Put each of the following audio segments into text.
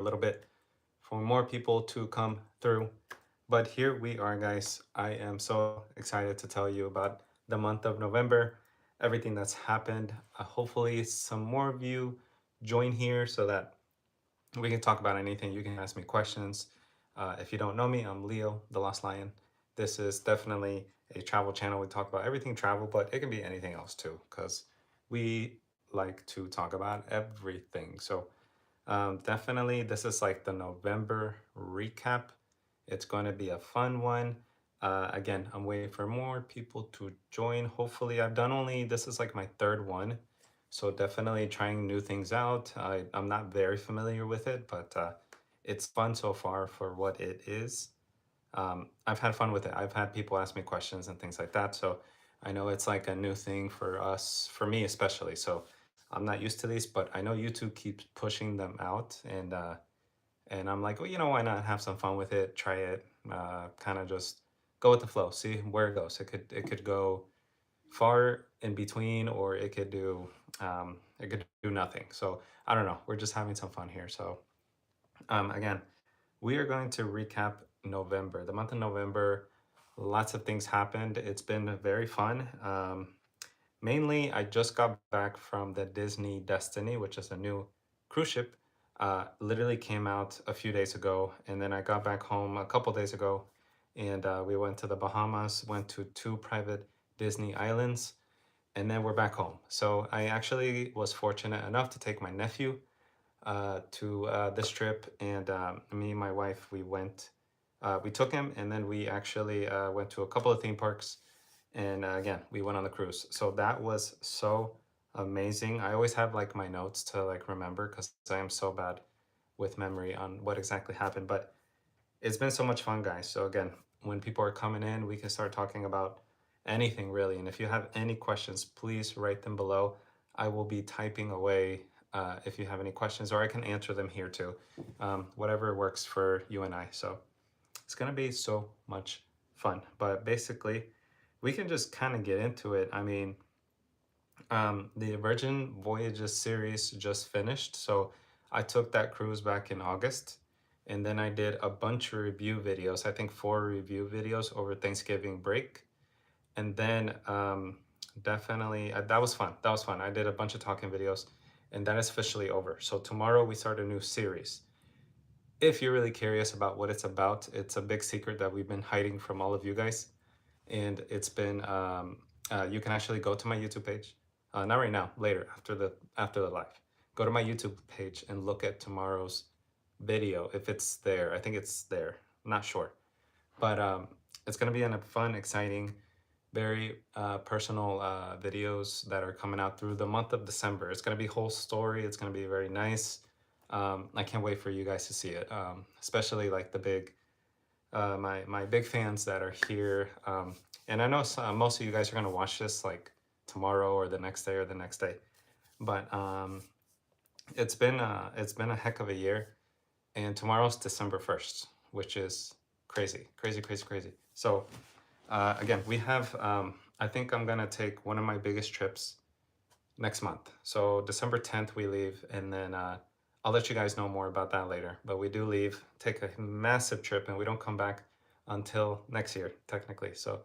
a little bit for more people to come through. But here we are, guys. I am so excited to tell you about the month of November, everything that's happened. Hopefully, some more of you join here so that we can talk about anything. You can ask me questions. If you don't know me, I'm Leo, the Lost Lion. This is definitely a travel channel. We talk about everything travel, but it can be anything else too, because we like to talk about everything. So definitely, this is like the November recap. It's going to be a fun one. Again, I'm waiting for more people to join. Hopefully, this is like my third one. So definitely trying new things out. I'm not very familiar with it, but it's fun so far for what it is. I've had fun with it. I've had people ask me questions and things like that. So I know it's like a new thing for us, for me especially. So I'm not used to these, but I know YouTube keeps pushing them out, and I'm like, well, why not have some fun with it? Try it. Kind of just go with the flow. See where it goes. It could go far in between, or it could do nothing. So I don't know. We're just having some fun here. So again, we are going to recap November, the month of November. Lots of things happened. It's been very fun. Mainly, I just got back from the Disney Destiny, which is a new cruise ship. Literally came out a few days ago, and then I got back home a couple days ago, and we went to the Bahamas, went to two private Disney islands, and then we're back home. So I actually was fortunate enough to take my nephew to this trip, and me and my wife, we took him, and then we actually went to a couple of theme parks, and again, we went on the cruise. So that was so amazing. I always have like my notes to like remember because I am so bad with memory on what exactly happened. But it's been so much fun, guys. So again, when people are coming in, we can start talking about anything really. And if you have any questions, please write them below. I will be typing away if you have any questions, or I can answer them here too. Whatever works for you and I. So it's gonna be so much fun. But basically, we can just kind of get into it. I mean, the Virgin Voyages series just finished, so I took that cruise back in August, and then I did a bunch of review videos. I think 4 review videos over Thanksgiving break, and then definitely that was fun. That was fun. I did a bunch of talking videos, and that is officially over. So tomorrow we start a new series. If you're really curious about what it's about, it's a big secret that we've been hiding from all of you guys, and it's been you can actually go to my YouTube page, not right now, later after the live. Go to my YouTube page and look at tomorrow's video if it's there. I think it's there. I'm not sure, but it's gonna be a fun, exciting, very personal videos that are coming out through the month of December. It's gonna be whole story. It's gonna be very nice. I can't wait for you guys to see it, especially like the big my big fans that are here. And I know most of you guys are gonna watch this like tomorrow or the next day or the next day. But it's been a heck of a year, and tomorrow's December 1st, which is crazy, crazy, crazy, crazy. So again, we have. I think I'm gonna take one of my biggest trips next month. So December 10th we leave, and then I'll let you guys know more about that later. But we do leave, take a massive trip, and we don't come back until next year, technically. So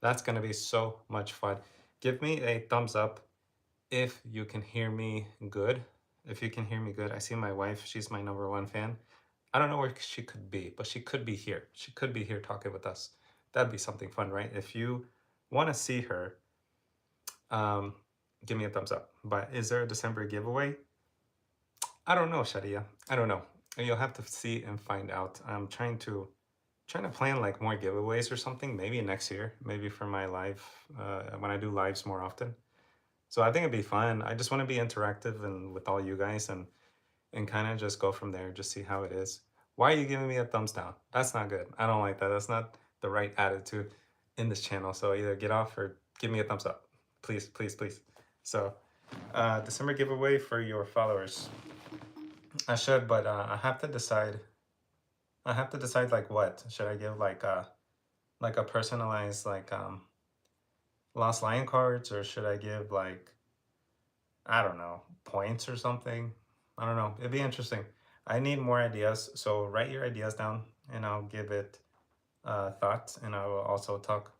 that's gonna be so much fun. Give me a thumbs up if you can hear me good. If you can hear me good, I see my wife, she's my number one fan. I don't know where she could be, but she could be here. She could be here talking with us. That'd be something fun, right? If you want to see her, um, give me a thumbs up. But is there a December giveaway? I don't know, Shadia. I don't know. You'll have to see and find out. I'm trying to plan like more giveaways or something. Maybe next year. Maybe for my live when I do lives more often. So I think it'd be fun. I just want to be interactive and with all you guys and kind of just go from there. Just see how it is. Why are you giving me a thumbs down? That's not good. I don't like that. That's not the right attitude in this channel. So either get off or give me a thumbs up. Please, please, please. So December giveaway for your followers. I should, but I have to decide. I have to decide like what should I give like a personalized like Lost Lion cards, or should I give like I don't know points or something? I don't know. It'd be interesting. I need more ideas. So write your ideas down and I'll give it thoughts, and I will also talk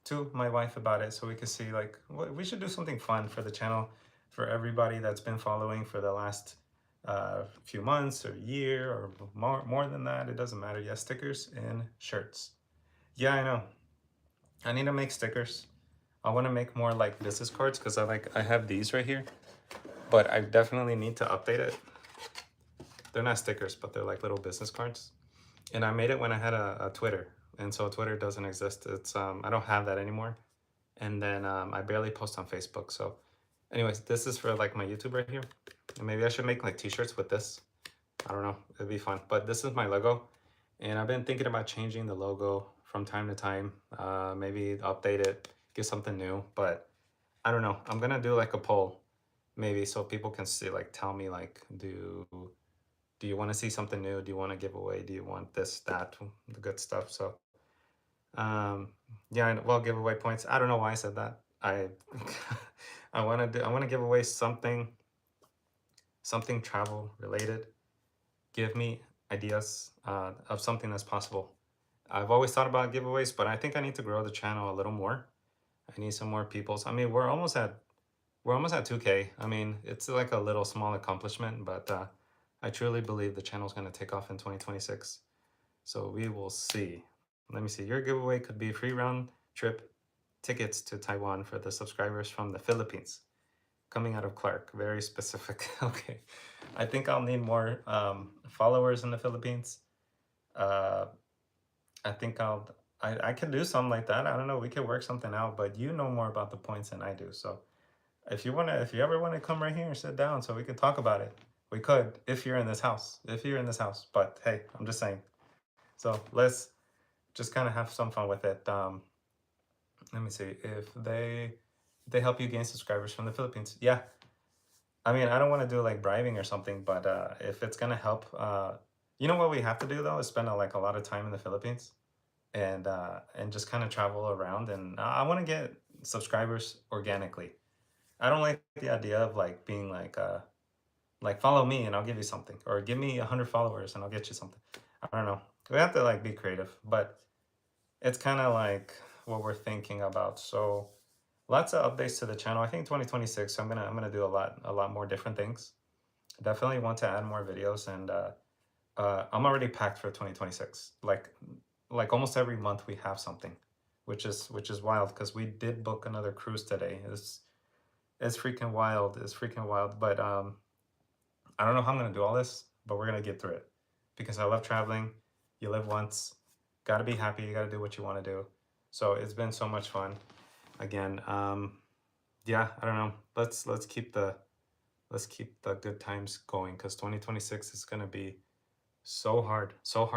to my wife about it so we can see like we should do something fun for the channel for everybody that's been following for the last few months or year or more than that. It doesn't matter. Yeah, stickers and shirts. Yeah, I know. I need to make stickers. I want to make more like business cards because I have these right here, but I definitely need to update it. They're not stickers, but they're like little business cards. And I made it when I had a Twitter, and so Twitter doesn't exist. It's I don't have that anymore. And then I barely post on Facebook. So, anyways, this is for like my YouTube right here. And maybe I should make like t-shirts with this. I don't know. It'd be fun. But this is my logo, and I've been thinking about changing the logo from time to time. Maybe update it, get something new. But I don't know. I'm gonna do like a poll, maybe, so people can see, like, tell me like, do you want to see something new? Do you want to give away? Do you want this, that, the good stuff? So, um, yeah, well, giveaway points. I don't know why I said that. I, I want to give away something travel related. Give me ideas of something that's possible. I've always thought about giveaways, but I think I need to grow the channel a little more. I need some more people. I mean, we're almost at 2K. I mean, it's like a little small accomplishment, but I truly believe the channel's going to take off in 2026. So we will see. Let me see. Your giveaway could be free round trip tickets to Taiwan for the subscribers from the Philippines. Coming out of Clark. Very specific. Okay. I think I'll need more followers in the Philippines. Uh, I think I could do something like that. I don't know. We could work something out, but you know more about the points than I do. So if you ever want to come right here and sit down so we could talk about it, we could, if you're in this house. If you're in this house. But hey, I'm just saying. So let's just kind of have some fun with it. Let me see if they help you gain subscribers from the Philippines. Yeah, I mean, I don't want to do like bribing or something, but if it's gonna help, you know what we have to do though is spend like a lot of time in the Philippines and just kind of travel around. And I want to get subscribers organically. I don't like the idea of like being like follow me and I'll give you something, or give me 100 followers and I'll get you something. I don't know. We have to like be creative, but it's kind of like what we're thinking about. So lots of updates to the channel. I think 2026, I'm gonna do a lot more different things. Definitely want to add more videos, and I'm already packed for 2026. Like almost every month we have something, which is wild because we did book another cruise today. It's freaking wild. It's freaking wild. But I don't know how I'm gonna do all this, but we're gonna get through it because I love traveling. You live once, gotta be happy. You gotta do what you want to do. So it's been so much fun. Again, yeah, I don't know. Let's keep the good times going because 2026 is gonna be so hard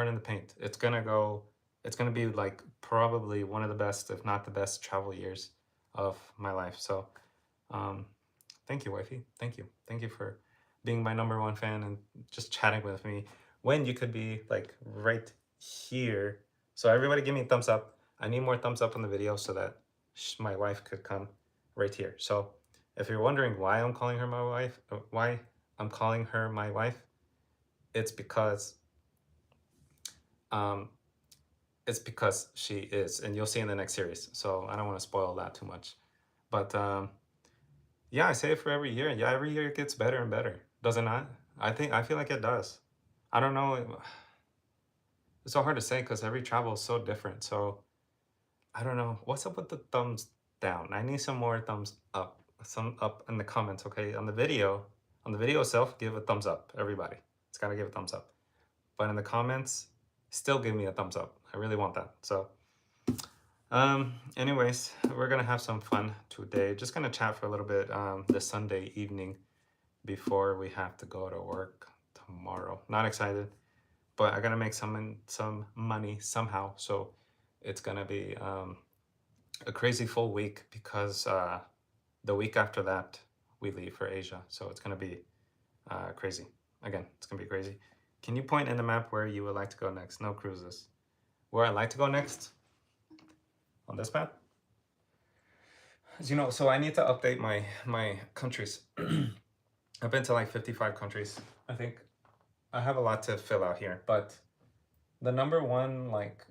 in the paint. It's gonna be like probably one of the best, if not the best, travel years of my life. So, um, thank you, wifey. Thank you for being my #1 fan and just chatting with me when you could be like right here. So everybody, give me a thumbs up. I need more thumbs up on the video so that my wife could come right here. So if you're wondering why I'm calling her my wife, why I'm calling her my wife, it's because um, she is, and you'll see in the next series. So I don't want to spoil that too much, but yeah, I say it for every year. Yeah, every year it gets better and better, does it not? I feel like it does. I don't know. It's so hard to say because every travel is so different. So I don't know. What's up with the thumbs down? I need some more thumbs up. Some up in the comments, okay? On the video itself, give a thumbs up. Everybody, it's gotta give a thumbs up. But in the comments, still give me a thumbs up. I really want that. So, anyways, we're gonna have some fun today. Just gonna chat for a little bit this Sunday evening before we have to go to work tomorrow. Not excited, but I gotta make some money somehow. So it's gonna be a crazy full week because the week after that we leave for Asia. So it's gonna be crazy. Again, it's gonna be crazy. Can you point in the map where you would like to go next? No cruises. Where I'd like to go next on this map? As you know, so I need to update my countries. I've been to like 55 countries, I think. I have a lot to fill out here, but the number one, like,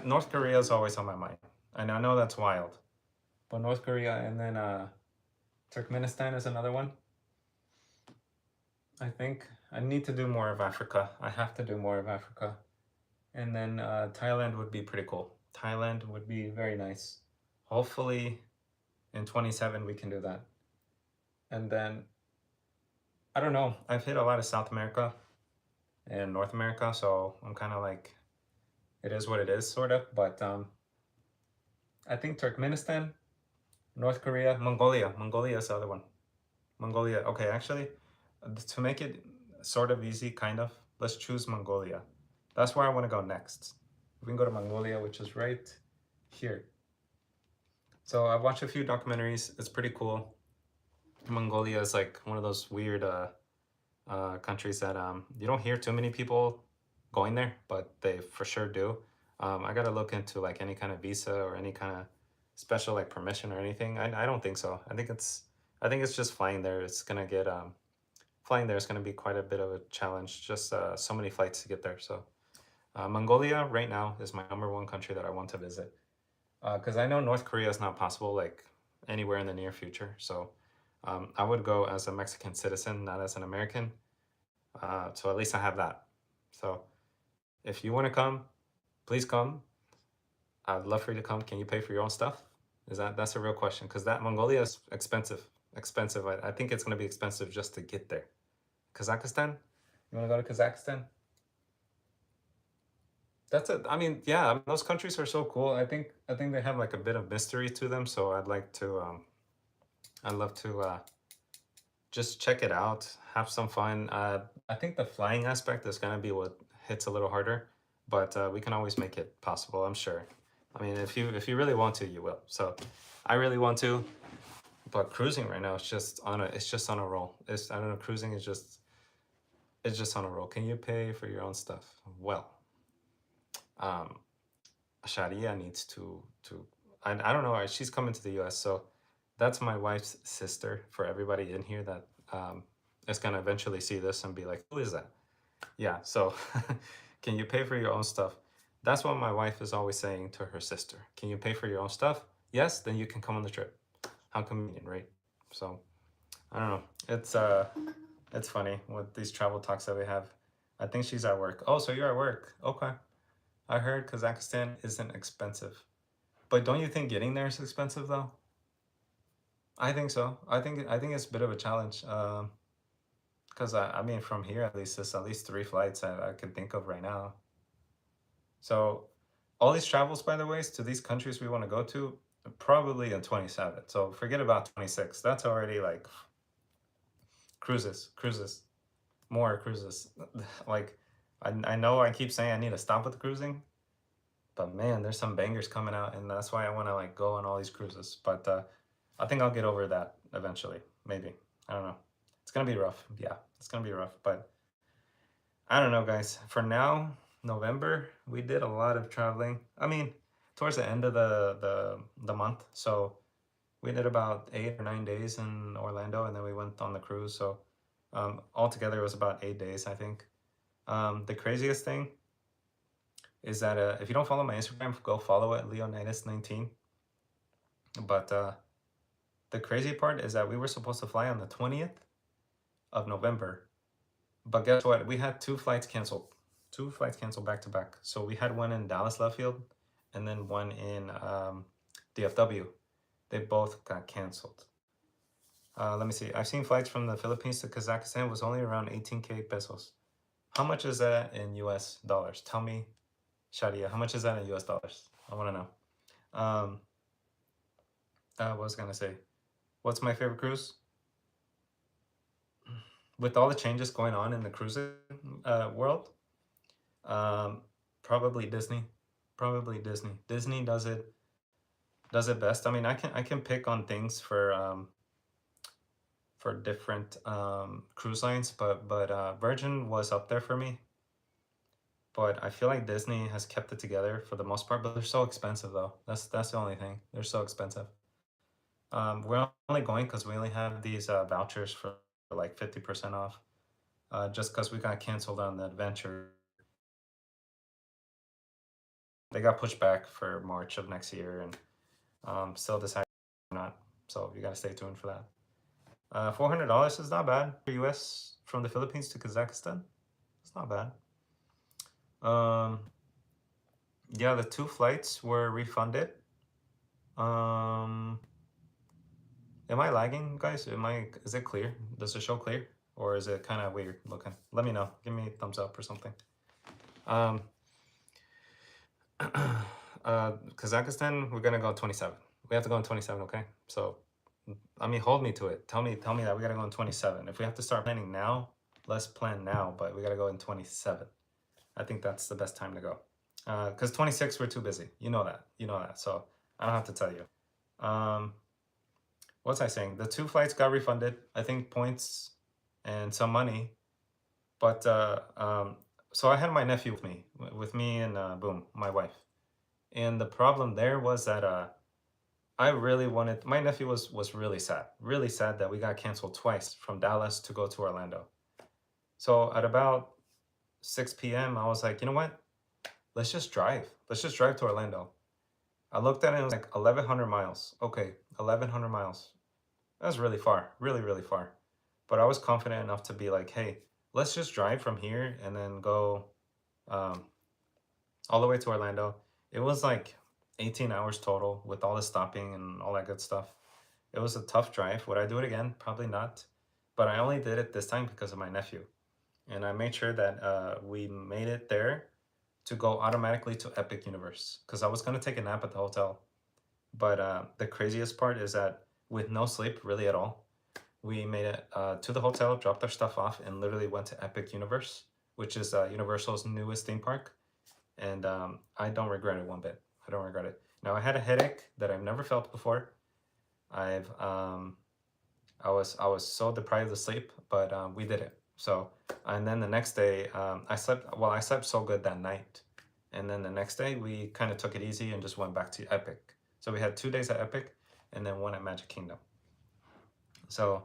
North Korea is always on my mind, and I know that's wild, but North Korea, and then Turkmenistan is another one. I think I need to do more of Africa. I have to do more of Africa, and then Thailand would be pretty cool. Thailand would be very nice. Hopefully, in 27 we can do that, and then I don't know. I've hit a lot of South America and North America, so I'm kind of like, it is what it is, sort of. But I think Turkmenistan, North Korea, Mongolia. Mongolia is the other one. Mongolia. Okay, actually, to make it sort of easy, kind of, let's choose Mongolia. That's where I want to go next. We can go to Mongolia, which is right here. So I've watched a few documentaries. It's pretty cool. Mongolia is like one of those weird countries that you don't hear too many people going there, but they for sure do. I gotta look into like any kind of visa or any kind of special like permission or anything. I don't think so. I think it's just flying there. It's gonna get flying there is gonna be quite a bit of a challenge. Just so many flights to get there. So Mongolia right now is my number one country that I want to visit. Because I know North Korea is not possible like anywhere in the near future. So I would go as a Mexican citizen, not as an American. So at least I have that. So if you want to come, please come. I'd love for you to come. Can you pay for your own stuff? That's a real question? Because that Mongolia is expensive. Expensive. I think it's going to be expensive just to get there. Kazakhstan? You want to go to Kazakhstan? That's it. I mean, yeah, I mean, those countries are so cool. I think they have like a bit of mystery to them. So I'd love to just check it out, have some fun. I think the flying aspect is gonna be what hits a little harder, but we can always make it possible, I'm sure. I mean, if you really want to, you will. So I really want to, but cruising right now is just on a roll. I don't know, cruising is just it's just on a roll. Can you pay for your own stuff? Well, um, Sharia needs to I don't know. She's coming to the U.S., so that's my wife's sister. For everybody in here that is gonna eventually see this and be like, "Who is that?" Yeah. So, can you pay for your own stuff? That's what my wife is always saying to her sister. Can you pay for your own stuff? Yes, then you can come on the trip. How convenient, right? So, I don't know. It's funny with these travel talks that we have. I think she's at work. Oh, so you're at work? Okay. I heard Kazakhstan isn't expensive. But don't you think getting there is expensive though? I think so. I think it's a bit of a challenge. Because I mean, from here at least, there's at least 3 flights I could think of right now. So all these travels, by the way, to these countries we want to go to, probably in 27. So forget about 26. That's already like cruises, more cruises. Like I know I keep saying I need to stop with the cruising, but man, there's some bangers coming out, and that's why I want to like go on all these cruises. But I think I'll get over that eventually. Maybe. I don't know. It's gonna be rough. Yeah, it's gonna be rough. But I don't know, guys. For now, November, we did a lot of traveling. I mean, towards the end of the month. So we did about 8 or 9 days in Orlando, and then we went on the cruise. So altogether, it was about 8 days, I think. The craziest thing is that if you don't follow my Instagram, go follow it, Leonidas19. But the crazy part is that we were supposed to fly on the 20th of November, but guess what? We had 2 flights canceled. 2 flights canceled back to back. So we had one in Dallas Love Field and then one in DFW. They both got canceled. Let me see. I've seen flights from the Philippines to Kazakhstan was only around 18K pesos. How much is that in US dollars? Tell me, Shadia, how much is that in US dollars? I want to know. What was I going to say? What's my favorite cruise? With all the changes going on in the cruising world, probably Disney. Probably Disney. Disney does it best. I mean, I can pick on things for different cruise lines, but Virgin was up there for me. But I feel like Disney has kept it together for the most part. But they're so expensive though. That's the only thing. They're so expensive. We're only going because we only have these vouchers for like 50% off. just because we got canceled on the adventure. They got pushed back for March of next year, and still deciding or not. So you gotta stay tuned for that. $400 is not bad for US from the Philippines to Kazakhstan. It's not bad. Yeah, the 2 flights were refunded. Um, am I lagging, guys? Is it clear? Does the show clear? Or is it kind of weird looking? Let me know. Give me a thumbs up or something. Kazakhstan, we're gonna go 27. We have to go in 27, okay? So, I mean, hold me to it. Tell me that we gotta go in 27. If we have to start planning now, let's plan now, but we gotta go in 27. I think that's the best time to go. Because 26, we're too busy. You know that. You know that. So, I don't have to tell you. What's I saying? The 2 flights got refunded. I think points and some money. But, so I had my nephew with me and, boom, my wife. And the problem there was that I really wanted my nephew was really sad that we got canceled twice from Dallas to go to Orlando. So at about 6 p.m. I was like, you know what? Let's just drive. Let's just drive to Orlando. I looked at it, it was like 1,100 miles. Okay, 1,100 miles. That's really far, really, really far. But I was confident enough to be like, hey, let's just drive from here and then go um, all the way to Orlando. It was like 18 hours total with all the stopping and all that good stuff. It was a tough drive. Would I do it again? Probably not. But I only did it this time because of my nephew. And I made sure that we made it there to go automatically to Epic Universe because I was going to take a nap at the hotel. But the craziest part is that with no sleep really at all, we made it to the hotel, dropped our stuff off, and literally went to Epic Universe, which is Universal's newest theme park. And I don't regret it one bit. I don't regret it. Now I had a headache that I've never felt before. I was so deprived of sleep, but we did it. So and then the next day I slept so good that night, and then the next day we kind of took it easy and just went back to Epic. So we had 2 days at Epic and then one at Magic Kingdom. So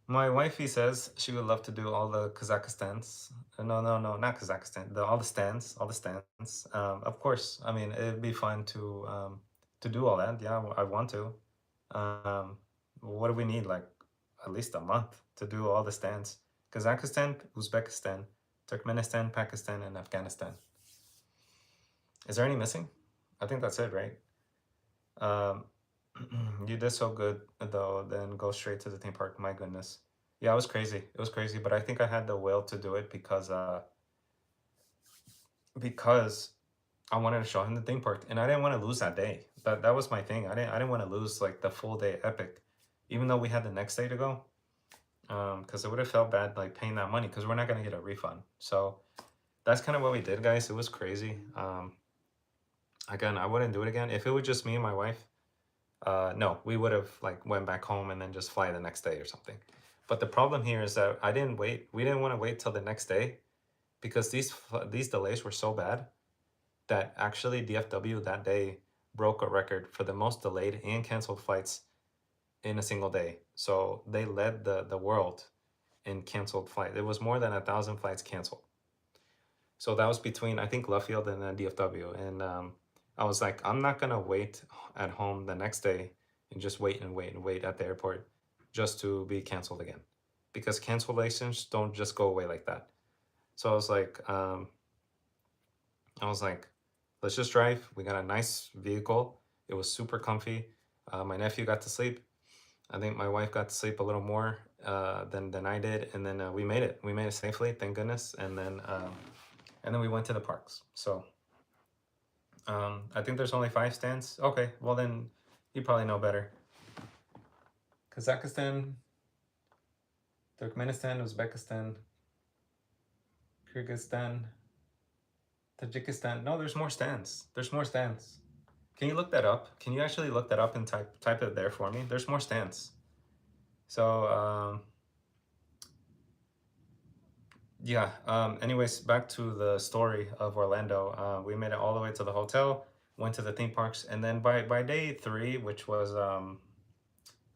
my wifey says she would love to do all the Kazakhstans. No, not Kazakhstan. All the stands, all the stands. Of course, I mean it'd be fun to do all that. Yeah, I want to. Um, what do we need? Like at least a month to do all the stands. Kazakhstan, Uzbekistan, Turkmenistan, Pakistan, and Afghanistan. Is there any missing? I think that's it, right? Um, you did so good though, then go straight to the theme park. My goodness. Yeah, it was crazy. It was crazy, but I think I had the will to do it because I wanted to show him the theme park and I didn't want to lose that day. That was my thing. I didn't want to lose like the full day Epic, even though we had the next day to go. Because it would have felt bad like paying that money because we're not gonna get a refund. So that's kind of what we did, guys. It was crazy. Again, I wouldn't do it again. If it was just me and my wife, no, we would have like went back home and then just fly the next day or something. But the problem here is that I didn't wait. We didn't want to wait till the next day because these delays were so bad that actually DFW that day broke a record for the most delayed and canceled flights in a single day. So they led the world in canceled flight. It was more than 1,000 flights canceled. So that was between I think Love Field and then DFW. And I was like, I'm not gonna wait at home the next day and just wait and wait and wait at the airport just to be canceled again, because cancellations don't just go away like that. So I was like, let's just drive. We got a nice vehicle. It was super comfy. My nephew got to sleep. I think my wife got to sleep a little more than I did, and then we made it. We made it safely, thank goodness. And then we went to the parks. So I think there's only 5 stands. Okay, well then you probably know better. Kazakhstan, Turkmenistan, Uzbekistan, Kyrgyzstan, Tajikistan. No, there's more stands. There's more stands. Can you look that up? Can you actually look that up and type it there for me? There's more stands. So yeah. Anyways, back to the story of Orlando. We made it all the way to the hotel, went to the theme parks, and then by day 3, which was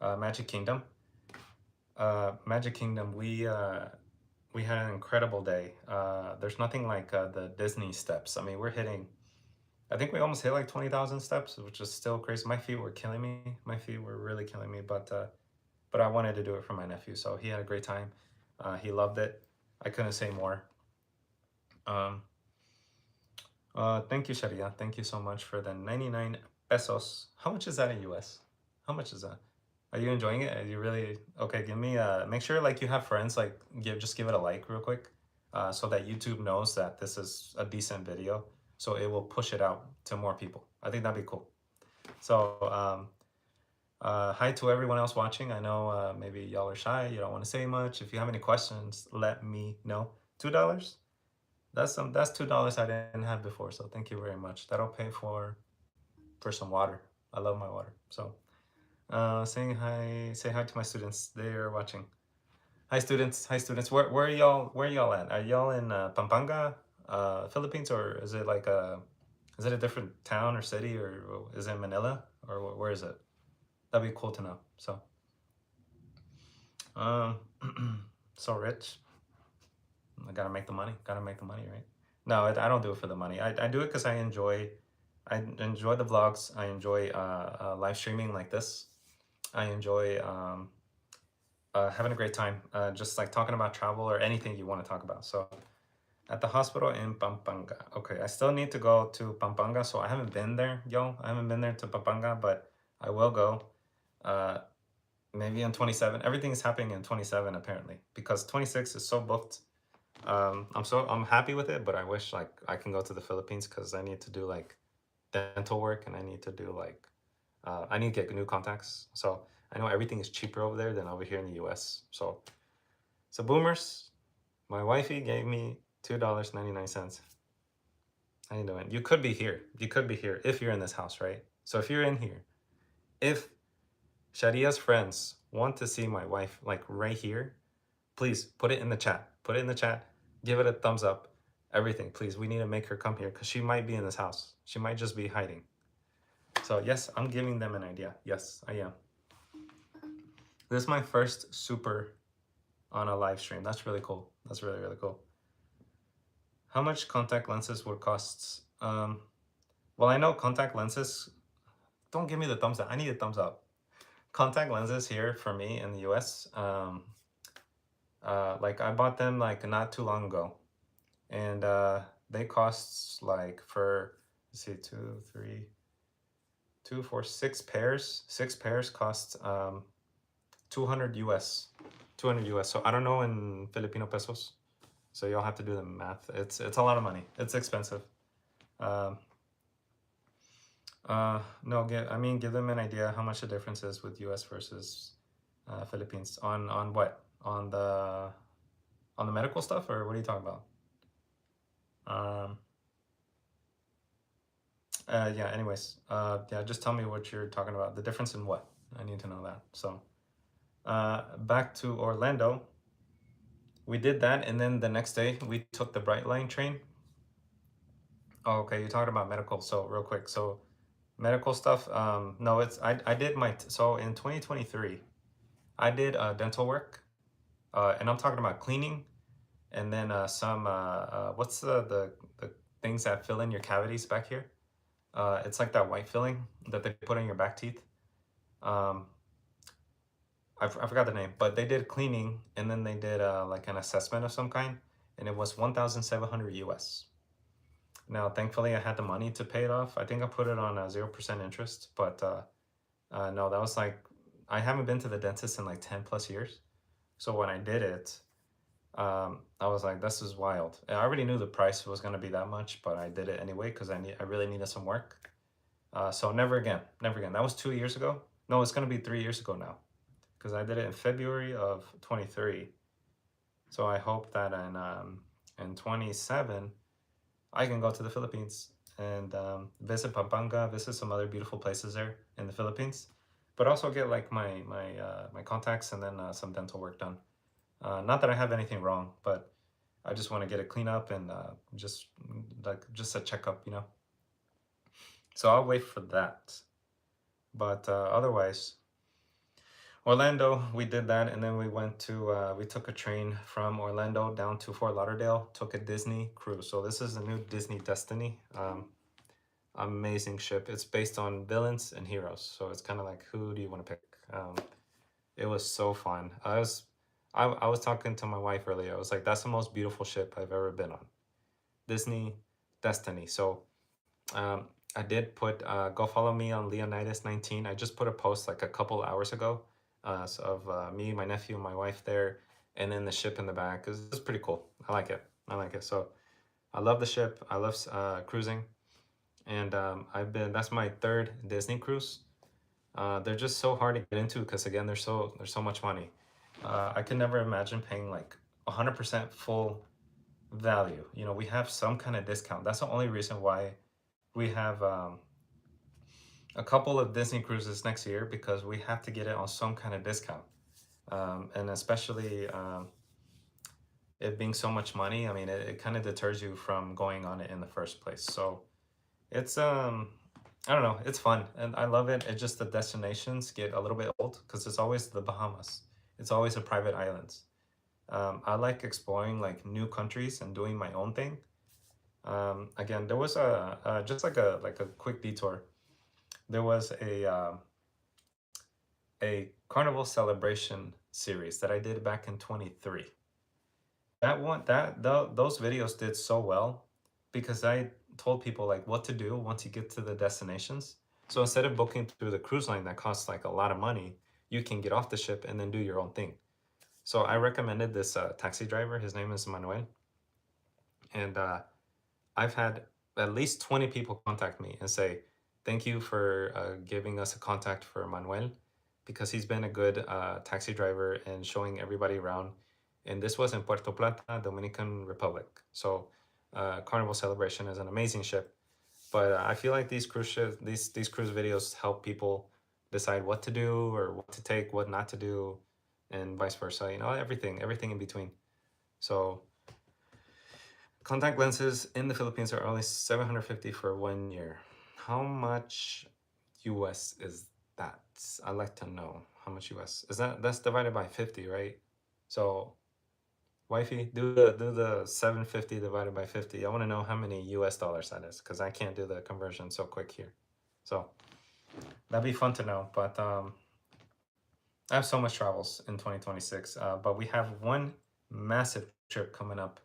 Magic Kingdom, Magic Kingdom, we had an incredible day. There's nothing like the Disney steps. I mean, we're hitting. I think we almost hit like 20,000 steps, which is still crazy. My feet were killing me. My feet were really killing me, but I wanted to do it for my nephew, so he had a great time. He loved it. I couldn't say more. Um, Thank you, Sharia. Thank you so much for the 99 pesos. How much is that in US? How much is that? Are you enjoying it? Are you really okay? Give me make sure like you have friends, like give it a like real quick, so that YouTube knows that this is a decent video, so it will push it out to more people. I think that'd be cool. So hi to everyone else watching. I know maybe y'all are shy, you don't want to say much. If you have any questions, let me know. $2? That's $2 I didn't have before, so thank you very much. That'll pay for some water. I love my water. So saying hi, say hi to my students. They are watching. Hi students, hi students. Where y'all at? Are y'all in Pampanga, Philippines, or is it like is it a different town or city, or is it Manila, or where is it? That'd be cool to know. So um so rich. I gotta make the money. Gotta make the money, right? No, I don't do it for the money. I do it because I enjoy the vlogs. I enjoy live streaming like this. I enjoy having a great time, just like talking about travel or anything you want to talk about. So at the hospital in Pampanga. Okay, I still need to go to Pampanga, so I haven't been there, yo. I haven't been there to Pampanga, but I will go. Uh, Maybe in 27. Everything is happening in 27 apparently because 26 is so booked. I'm happy with it, but I wish like I can go to the Philippines because I need to do like dental work and I need to do like I need to get new contacts. So I know everything is cheaper over there than over here in the US. So boomers, my wifey gave me $2.99. How you doing? You could be here. You could be here if you're in this house, right? So if you're in here, if Shadia's friends want to see my wife like right here, please put it in the chat. Put it in the chat. Give it a thumbs up. Everything, please. We need to make her come here because she might be in this house. She might just be hiding. So yes, I'm giving them an idea. Yes, I am. This is my first super on a live stream. That's really cool. That's really, really cool. How much contact lenses would cost? Well, I know contact lenses. Don't give me the thumbs up. I need a thumbs up. Contact lenses here for me in the US. Like I bought them like not too long ago, and they cost like for let's see, 6 pairs. 6 pairs cost 200 US. 200 US. So I don't know in Filipino pesos. So you'll have to do the math. It's a lot of money. It's expensive. No, give them an idea how much the difference is with US versus Philippines on what? On the medical stuff, or what are you talking about? Yeah, anyways, yeah, just tell me what you're talking about. The difference in what? I need to know that. So back to Orlando. We did that, and then the next day we took the Brightline train. Oh, okay, you're talking about medical. So real quick, so medical stuff. No, I did so in 2023, I did dental work, and I'm talking about cleaning, and then some what's the things that fill in your cavities back here? It's like that white filling that they put in your back teeth. I forgot the name, but they did cleaning and then they did like an assessment of some kind, and it was 1,700 US. Now, thankfully, I had the money to pay it off. I think I put it on 0% interest, but no, that was like, I haven't been to the dentist in like 10 plus years. So when I did it, I was like, this is wild. I already knew the price was going to be that much, but I did it anyway because I really needed some work. So never again, never again. That was 2 years ago. No, it's going to be 3 years ago now because I did it in February of 23. So I hope that in 27, I can go to the Philippines and visit Pampanga, visit some other beautiful places there in the Philippines, but also get like my contacts and then some dental work done. Not that I have anything wrong, but I just want to get it clean up and just a checkup, you know. So I'll wait for that. But otherwise, Orlando, we did that, and then we went to we took a train from Orlando down to Fort Lauderdale, took a Disney cruise. So this is a new Disney Destiny. Amazing ship. It's based on villains and heroes. So it's kind of like, who do you want to pick? It was so fun. I was talking to my wife earlier. I was like, that's the most beautiful ship I've ever been on. Disney Destiny. So um, I did put go follow me on Leonidas19. I just put a post like a couple hours ago of me, my nephew, my wife there, and then the ship in the back. It's pretty cool. I like it. I like it. So I love the ship. I love cruising, and that's my third Disney cruise. They're just so hard to get into because again, there's so much money. I could never imagine paying like 100% full value. You know, we have some kind of discount. That's the only reason why we have a couple of Disney cruises next year, because we have to get it on some kind of discount. And especially it being so much money, I mean, it kind of deters you from going on it in the first place. So it's I don't know, it's fun and I love it. It's just the destinations get a little bit old because it's always the Bahamas. It's always a private islands. I like exploring like new countries and doing my own thing. Again, there was just like a quick detour. There was a carnival celebration series that I did back in 23. That one those videos did so well because I told people like what to do once you get to the destinations. So instead of booking through the cruise line that costs like a lot of money, you can get off the ship and then do your own thing. So I recommended this taxi driver. His name is Manuel, and I've had at least 20 people contact me and say, thank you for giving us a contact for Manuel because he's been a good taxi driver and showing everybody around. And this was in Puerto Plata, Dominican Republic. So Carnival Celebration is an amazing ship. But I feel like these cruise ships, these cruise videos help people decide what to do or what to take, what not to do, and vice versa. You know, everything in between. So contact lenses in the Philippines are only 750 for 1 year. How much US is that? I'd like to know how much US is that's divided by 50, right? So wifey, do the 750 divided by 50. I want to know how many US dollars that is because I can't do the conversion so quick here. So that'd be fun to know. But I have so much travels in 2026. But we have one massive trip coming up,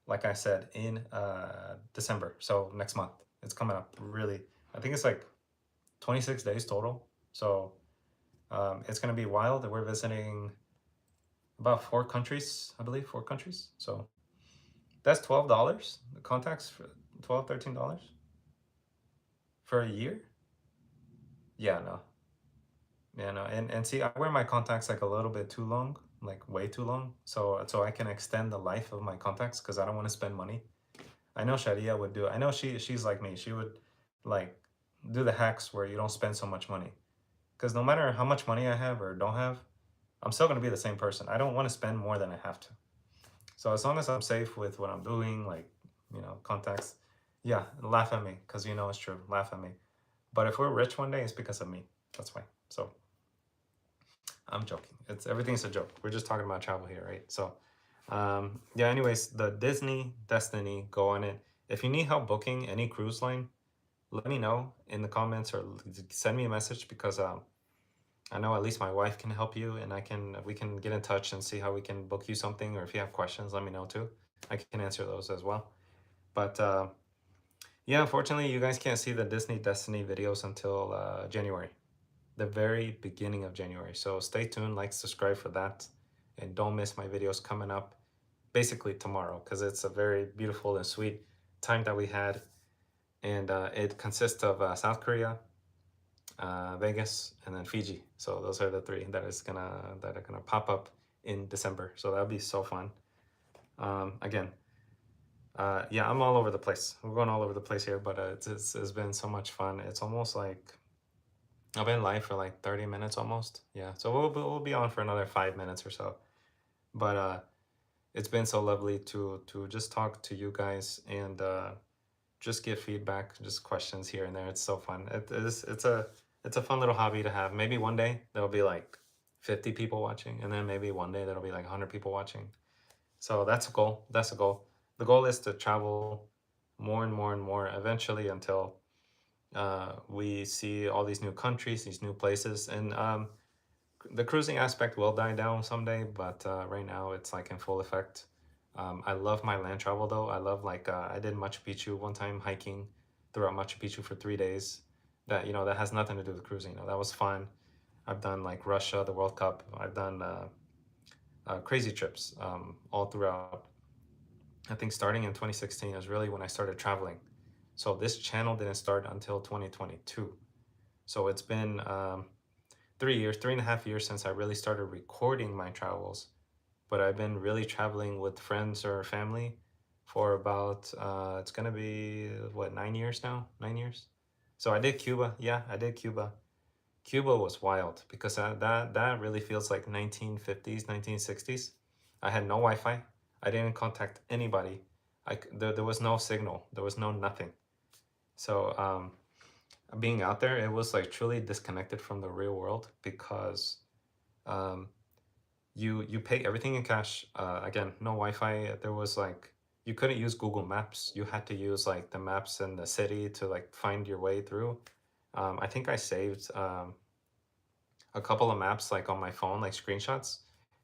like I said, in December. So next month, it's coming up really. I think it's like 26 days total. So it's going to be wild. We're visiting about 4 countries, I believe, 4 countries. So that's $12. The contacts for $13 for a year. Yeah, no. Yeah, no, and see, I wear my contacts like a little bit too long, like way too long, so I can extend the life of my contacts because I don't want to spend money. I know Sharia would do. I know she's like me. She would like do the hacks where you don't spend so much money. Because no matter how much money I have or don't have, I'm still gonna be the same person. I don't want to spend more than I have to. So as long as I'm safe with what I'm doing, like contacts, yeah, laugh at me because you know it's true. Laugh at me. But if we're rich one day, it's because of me. That's why. So. I'm joking. It's everything's a joke. We're just talking about travel here, right? So, yeah. Anyways, the Disney Destiny, go on it. If you need help booking any cruise line, let me know in the comments or send me a message because I know at least my wife can help you, and we can get in touch and see how we can book you something. Or if you have questions, let me know too. I can answer those as well. But yeah, unfortunately, you guys can't see the Disney Destiny videos until January, the very beginning of January. So stay tuned, like, subscribe for that, and don't miss my videos coming up basically tomorrow because it's a very beautiful and sweet time that we had. And it consists of South Korea, Vegas, and then Fiji. So those are the three that are gonna pop up in December. So that'll be so fun. Again, yeah, I'm all over the place. We're going all over the place here, but it's been so much fun. It's almost like I've been live for like 30 minutes almost. Yeah. So we'll be on for another 5 minutes or so. But it's been so lovely to just talk to you guys and just give feedback, just questions here and there. It's so fun. It's a fun little hobby to have. Maybe one day there'll be like 50 people watching, and then maybe one day there'll be like 100 people watching. So that's a goal. That's a goal. The goal is to travel more and more and more eventually until we see all these new countries, these new places, and the cruising aspect will die down someday, but right now it's like in full effect. I love my land travel though. I love like I did Machu Picchu one time hiking throughout Machu Picchu for 3 days. That that has nothing to do with cruising. That was fun. I've done like Russia, the World Cup. I've done crazy trips all throughout. I think starting in 2016 is really when I started traveling. So this channel didn't start until 2022. So it's been 3 years, 3.5 years since I really started recording my travels. But I've been really traveling with friends or family for about, it's gonna be what, 9 years now? 9 years? So I did Cuba. Yeah, I did Cuba. Cuba was wild because that really feels like 1950s, 1960s. I had no Wi-Fi. I didn't contact anybody. There was no signal. There was no nothing. So being out there, it was like truly disconnected from the real world because um, you pay everything in cash. Again, no Wi-Fi. There was like you couldn't use Google Maps. You had to use like the maps in the city to like find your way through. I think I saved a couple of maps like on my phone, like screenshots,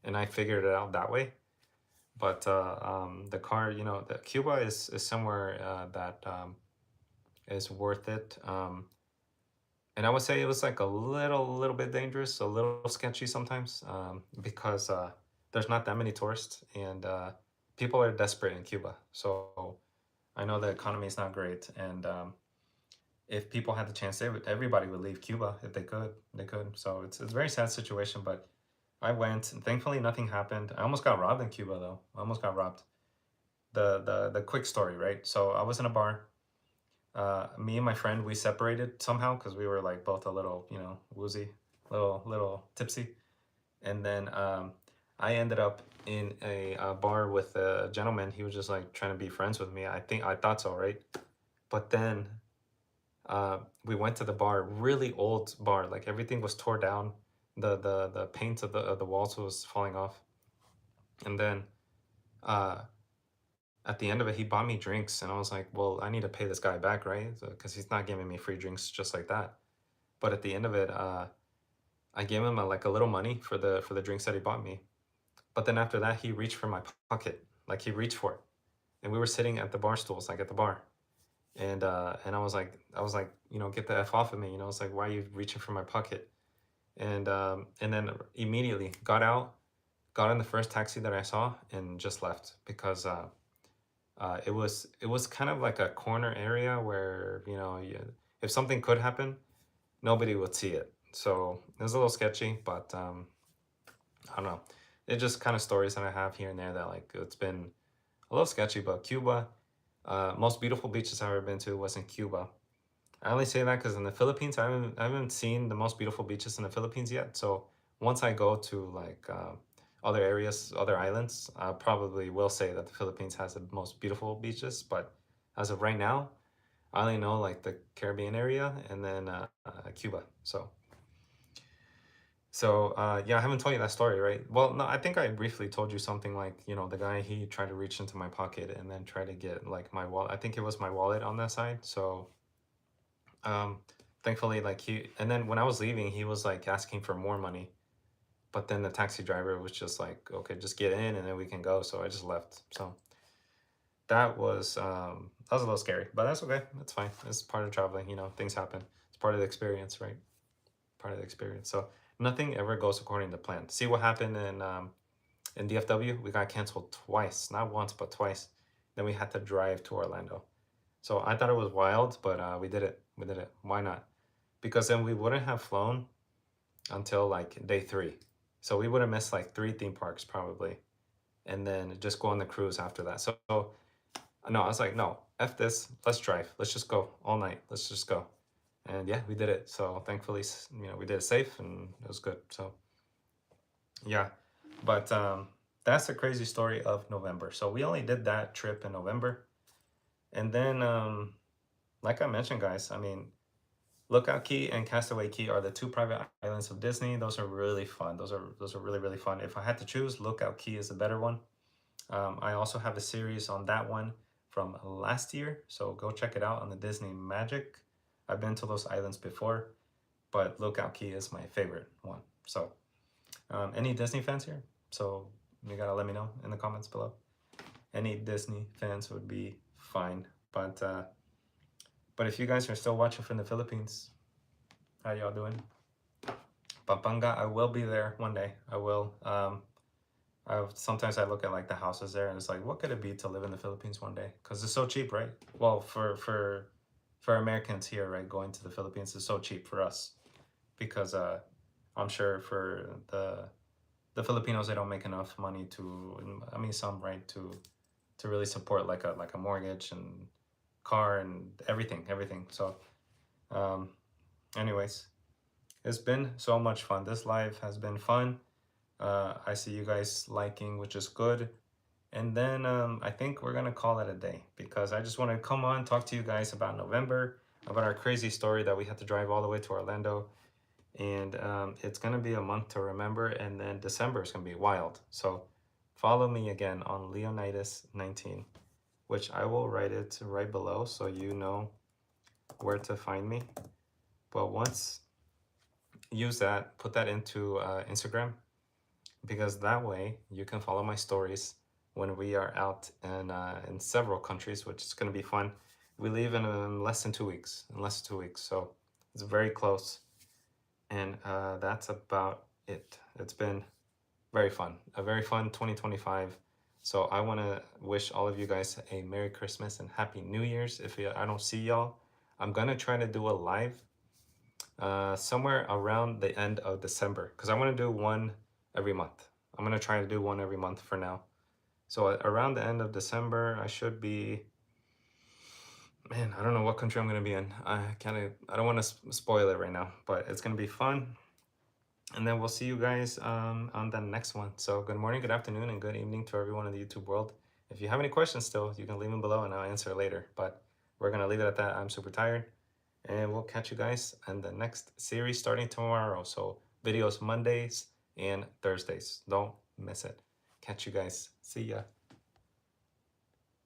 and I figured it out that way. But the car, the Cuba is somewhere that is worth it. And I would say it was like a little bit dangerous, a little sketchy sometimes, because there's not that many tourists and people are desperate in Cuba. So I know the economy is not great, and if people had the chance, everybody would leave Cuba if they could. They could. So it's a very sad situation, but I went, and thankfully nothing happened. I almost got robbed in Cuba though. I almost got robbed. The quick story, right? So I was in a bar. Me and my friend, we separated somehow because we were like both a little, woozy, little tipsy. And then I ended up in a bar with a gentleman. He was just like trying to be friends with me. I thought so, right? But then we went to the bar, really old bar, like everything was tore down. The paint of the walls was falling off. And then uh, at the end of it, he bought me drinks, and I was like, well, I need to pay this guy back, right? Because he's not giving me free drinks just like that. But at the end of it, I gave him like a little money for the drinks that he bought me. But then after that, he reached for my pocket, like he reached for it, and we were sitting at the bar stools, like at the bar, and I was like, get the f off of me, It's like, why are you reaching for my pocket? And then immediately got out, got in the first taxi that I saw, and just left because it was kind of like a corner area where if something could happen, nobody would see it. So it was a little sketchy, but I don't know. It's just kind of stories that I have here and there that like it's been a little sketchy. But Cuba, most beautiful beaches I've ever been to was in Cuba. I only say that because in the Philippines, I haven't seen the most beautiful beaches in the Philippines yet. So once I go to like other areas, other islands, I probably will say that the Philippines has the most beautiful beaches. But as of right now, I only know like the Caribbean area and then Cuba. So yeah, I haven't told you that story, right? Well, no, I think I briefly told you something like, the guy, he tried to reach into my pocket and then try to get like my wallet. I think it was my wallet on that side. So um thankfully, like, and then when I was leaving, he was like asking for more money, but then the taxi driver was just like, okay, just get in and then we can go. So I just left. So that was a little scary, but that's okay. That's fine. It's part of traveling, things happen. It's part of the experience, right? Part of the experience. So nothing ever goes according to plan. See what happened in DFW? We got canceled twice, not once but twice. Then we had to drive to Orlando. So I thought it was wild, but we did it. We did it. Why not? Because then we wouldn't have flown until like day 3. So we would have missed like 3 theme parks probably, and then just go on the cruise after that. So no, I was like, no, F this. Let's drive. Let's just go all night. Let's just go. And yeah, we did it. So thankfully, we did it safe and it was good. So yeah, but that's the crazy story of November. So we only did that trip in November. And then, like I mentioned, guys, I mean, Lookout Key and Castaway Key are the two private islands of Disney. Those are really fun. Those are really, really fun. If I had to choose, Lookout Key is the better one. I also have a series on that one from last year, so go check it out on the Disney Magic. I've been to those islands before, but Lookout Key is my favorite one. So, any Disney fans here? So you gotta let me know in the comments below. Any Disney fans would be fine, but if you guys are still watching from the Philippines, how y'all doing? Pampanga, I will be there one day. I will. Sometimes I look at like the houses there, and it's like, what could it be to live in the Philippines one day? Because it's so cheap, right? Well, for Americans here, right, going to the Philippines is so cheap for us because I'm sure for the Filipinos, they don't make enough money to, I mean, some, right, to really support like a mortgage and car and everything. So, um, anyways, it's been so much fun. This live has been fun. I see you guys liking, which is good. And then I think we're gonna call it a day because I just want to come on, talk to you guys about November, about our crazy story that we had to drive all the way to Orlando. And it's gonna be a month to remember, and then December is gonna be wild. So follow me again on Leonidas19, which I will write it right below so you know where to find me. But once use that, put that into Instagram, because that way you can follow my stories when we are out in several countries, which is going to be fun. We leave in less than 2 weeks, so it's very close. And that's about it. It's been very fun, a very fun 2025. So I want to wish all of you guys a Merry Christmas and Happy New Year's. If I don't see y'all, I'm going to try to do a live somewhere around the end of December, because I want to do one every month. I'm going to try to do one every month for now. So around the end of December, I should be, man, I don't know what country I'm going to be in. I don't want to spoil it right now, but it's going to be fun. And then we'll see you guys on the next one. So good morning, good afternoon, and good evening to everyone in the YouTube world. If you have any questions still, you can leave them below and I'll answer later. But we're going to leave it at that. I'm super tired. And we'll catch you guys in the next series starting tomorrow. So videos Mondays and Thursdays. Don't miss it. Catch you guys. See ya.